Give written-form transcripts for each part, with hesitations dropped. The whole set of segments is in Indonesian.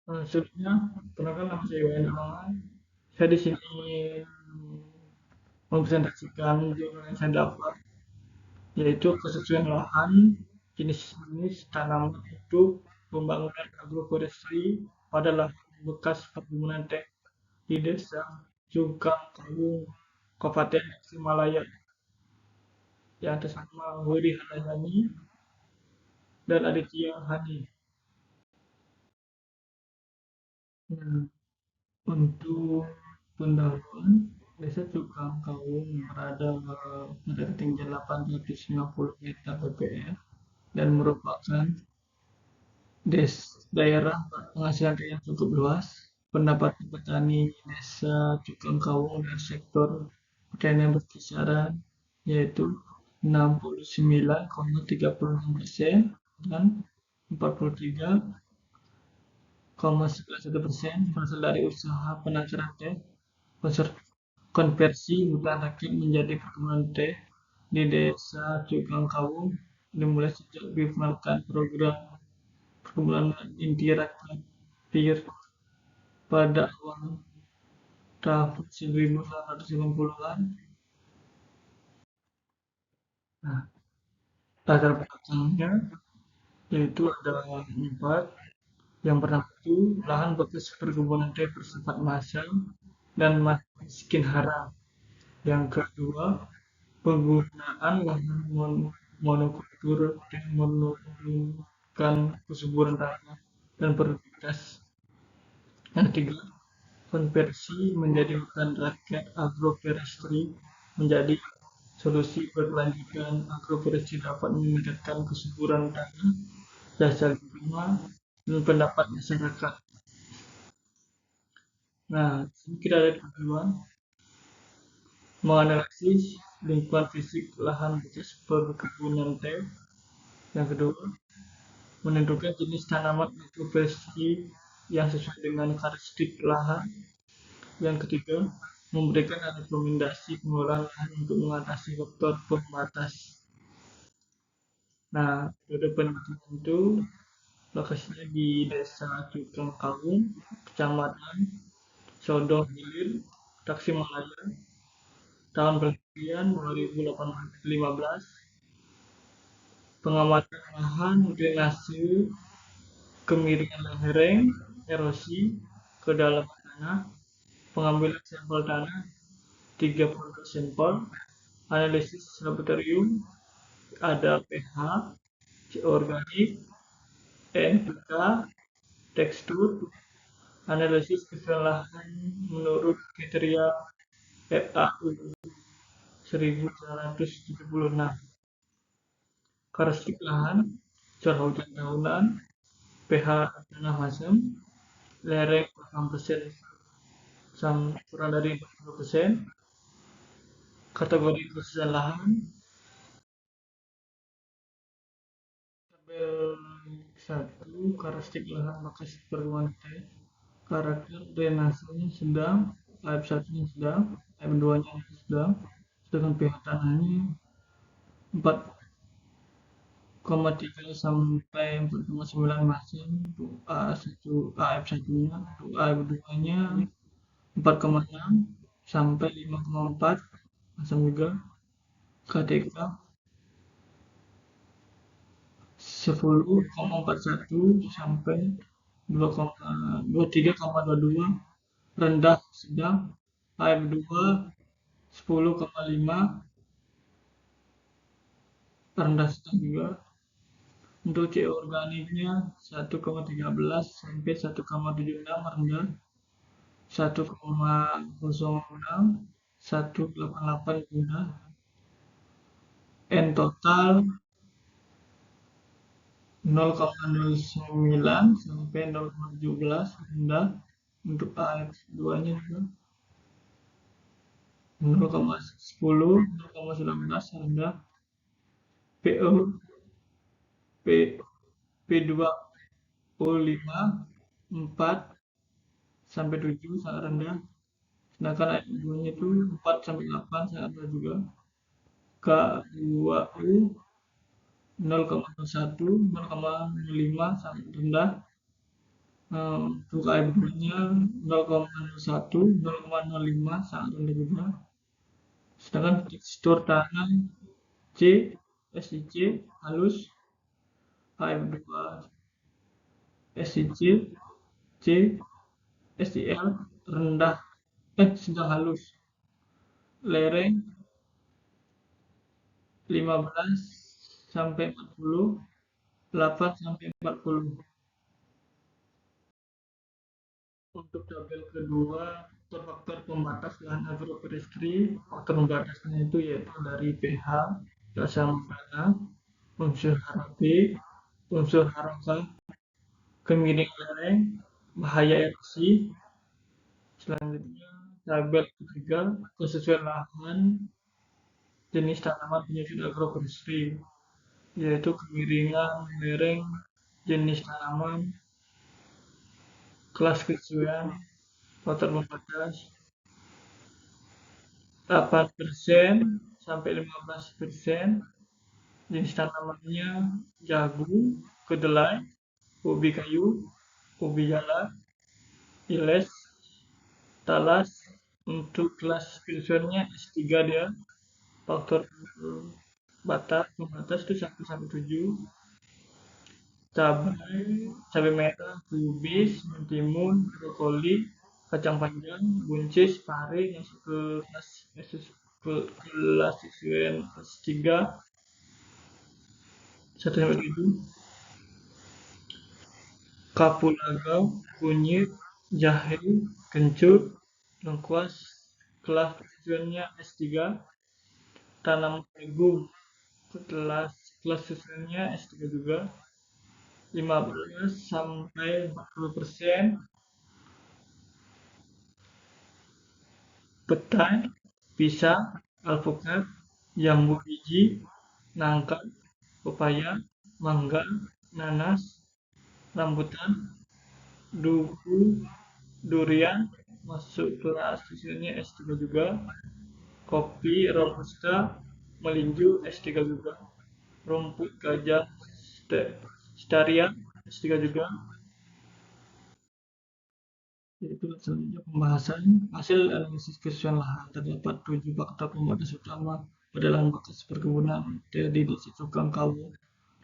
Sebelumnya, perkenalkan nama saya Iwan Amalan. Saya di sini mempresentasikan jurnal yang saya dapat, yaitu kesesuaian lahan, jenis-jenis tanaman hidup, pembangunan agroforestry pada lahan bekas perkebunan teh di desa Cukang Kawung, Kabupaten Tasikmalaya, yang atas nama Widi Handayani dan Aditya Hani. Nah, untuk pendahuluan, desa Cukang Kawung berada pada ketinggian 850 meter ppm dan merupakan daerah penghasilan teh yang cukup luas. Pendapatan petani desa Cukang Kawung dari sektor pertanian berkisaran yaitu 69,36% dan 43,91% berasal dari usaha penangkaran teh, konversi hutan rakyat menjadi perkebunan teh di desa Cukang Kawung dimulai sejak diperkenalkan program perkebunan inti rakyat PIR pada awal tahun 1990-an. Nah, latar belakangnya yaitu ada empat. Yang pertama itu lahan bekas perkebunan teh bersifat massal dan miskin haram. Yang kedua, penggunaan lahan monokultur yang menurunkan kesuburan tanah dan produktivitas. Yang ketiga, konversi menjadi hutan rakyat agroforestry menjadi solusi berkelanjutan. Agroforestry dapat meningkatkan kesuburan tanah, jasa lingkungan, dan pendapat masyarakat. Nah, kita ada tujuan menganalisis lingkungan fisik lahan bekas perkebunan teh. Yang kedua, menentukan jenis tanaman agroforestry yang sesuai dengan karakteristik lahan. Yang ketiga, memberikan rekomendasi pengelolaan lahan untuk mengatasi faktor pembatas. Nah, pada penelitian itu lokasinya di Desa Cukang Kawung, Kecamatan Sodong Hilir, Tasikmalaya, tahun penelitian 2015. Pengamatan lahan, drainase, kemiringan lereng, erosi, kedalaman tanah, pengambilan sampel tanah 30 sampel, analisis laboratorium, ada pH, organik, NPK, tekstur, analisis kesulitan lahan menurut kriteria FAU 1976. Karakteristik lahan, curah hujan tahunan, pH tanah masam, lereng 8% kurang dari 40%, kategori kesusahan lahan, tabel 1, karakteristik lahan bekas perkebunan teh, karakter drainasenya sedang, air 1-nya sedang, air 2-nya sedang, sedangkan pH tanahnya 4,3 sampai 4,9 masam untuk A1 AF1-nya, untuk AF2-nya 4,6 sampai 5,4 masam juga. KTK 10,41 sampai 23,22, rendah sedang. AM2 10,5, rendah sedang juga. Untuk CO organiknya 1,13 sampai 1,76, rendah. 1,06 1,88 rendah. N total 0,09 sampai 0,17 rendah. Untuk AF2-nya juga 0,10 0,19 rendah. PO P P2O5 4 sampai 7 sangat rendah. Sedangkan AF2-nya itu 4 sampai 8 sangat rendah juga. K2U 0,01 0,05 sangat rendah. Untuk AFB-nya 0,01, 0,05 sangat rendah juga. Sedangkan tekstur tanah C, SIC halus, AF2 SIC, C, SIL rendah, sedang halus, lereng 15 sampai 40, 8 sampai 40. Untuk tabel kedua, faktor pembatas lahan agroforestry, faktor pembatasnya itu yaitu dari pH, keasaman tanah, unsur harapi, unsur harokah, kemiringan lereng, bahaya erosi. Selanjutnya, tabel ketiga, kesesuaian lahan, jenis tanaman penyusun agroforestry, yaitu kemiringan lereng, jenis tanaman, kelas kesesuaian, faktor pembatas, 8% sampai 15%, jenis tanamannya jagung, kedelai, ubi kayu, ubi jala, iles, talas. Untuk kelas kesesuaiannya S3 dia, faktor pembatas itu 1 sampai 7. Cabai, cabai merah, kubis, mentimun, brokoli, kacang panjang, buncis, pare yang ke kelas sesuai kelas 3, 1 sampai 7. Kapulaga, kunyit, jahe, kencur, lengkuas, kelas sesuaiannya S3. Tanaman legum, kelas sesuaiannya S3 juga, 15 sampai 40%. Petai, pisang, alpukat, jambu biji, nangka, pepaya, mangga, nanas, rambutan, duku, durian, masuk kelas hasilnya S3 juga, kopi, robusta, melinju S3 juga, rumput gajah, staria S3 juga. Yaitu selanjutnya pembahasan hasil analisis kesesuaian lahan. Terdapat 7 faktor pembatas utama pada lahan bekas perkebunan terjadi di situ Kangkawu.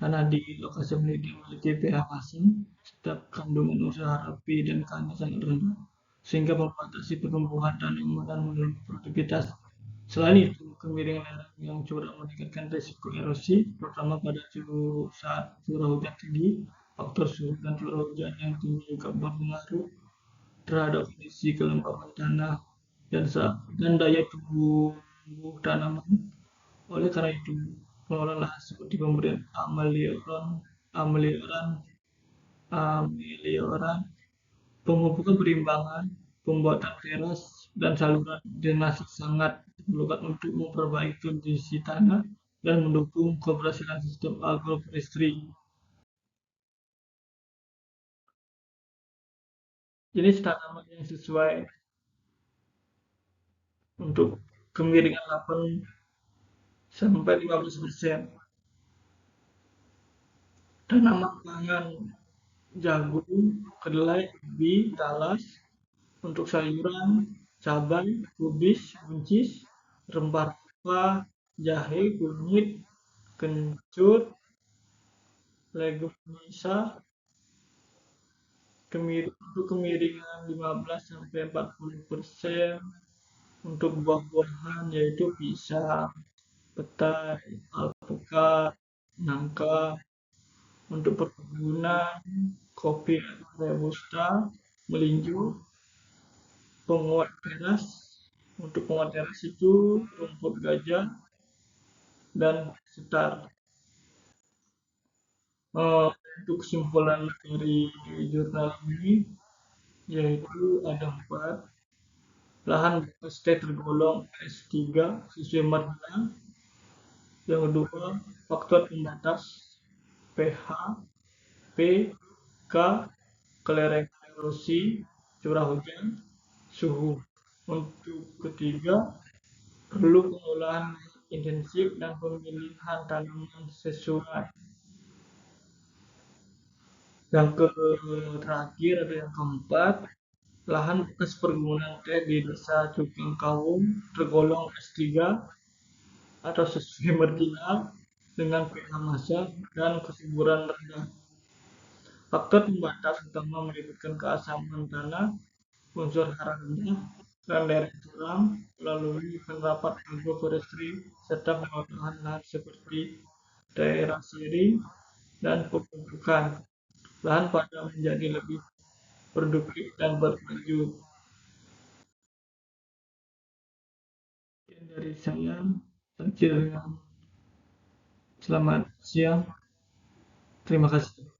Tanah di lokasi memiliki pH pasang, setiap kandungan unsur harapi dan kannya sangat rendah, sehingga membatasi pertumbuhan tanaman dan menurunkan produktivitas. Selain itu, kemiringan lereng yang curang meningkatkan risiko erosi, terutama pada saat curah hujan tinggi. Faktor suhu dan curah hujan yang tinggi juga berpengaruh terhadap kondisi kelembapan tanah dan daya tumbuh tanaman. Oleh karena itu, pengelolaan lahan seperti pemberian amelioran, amelioran, pemupukan berimbangan, pembuatan teras, dan saluran drainase sangat diperlukan untuk memperbaiki kondisi tanah dan mendukung keberhasilan sistem agroforestry. Jenis tanaman yang sesuai untuk kemiringan 8 sampai 15%. Tanaman pangan jagung, kedelai, ubi, talas. Untuk sayuran, cabai, kubis, buncis, rempah-rempah, jahe, kunyit, kencur, leguminosa, untuk kemiringan 15 sampai 40%. Untuk buah-buahan yaitu pisang, petai, alpukat, nangka. Untuk perkebunan, kopi robusta, melinju, penguat teras. Untuk penguat teras itu rumput gajah dan setar. Untuk kesimpulan dari jurnal ini yaitu ada 4. Lahan bekas tergolong S3 sesuai margina. Yang kedua, faktor pembatas pH, P, K, kelerengan erosi, curah hujan, suhu. Untuk ketiga, perlu pengolahan intensif dan pemilihan tanaman sesuai. Yang terakhir atau yang keempat, lahan bekas perkebunan teh di desa Cukeng Kawung tergolong S3 atau sesuai marginal dengan pH massa dan kesuburan rendah. Faktor pembatas utama melibatkan keasaman tanah, unsur hara rendah, dan daerah curam melalui penerapan agroforestry serta pengelolaan lahan seperti daerah sharing dan pemupukan. Lahan padang menjadi lebih produktif dan bermaju. Dari saya, selamat siang, terima kasih.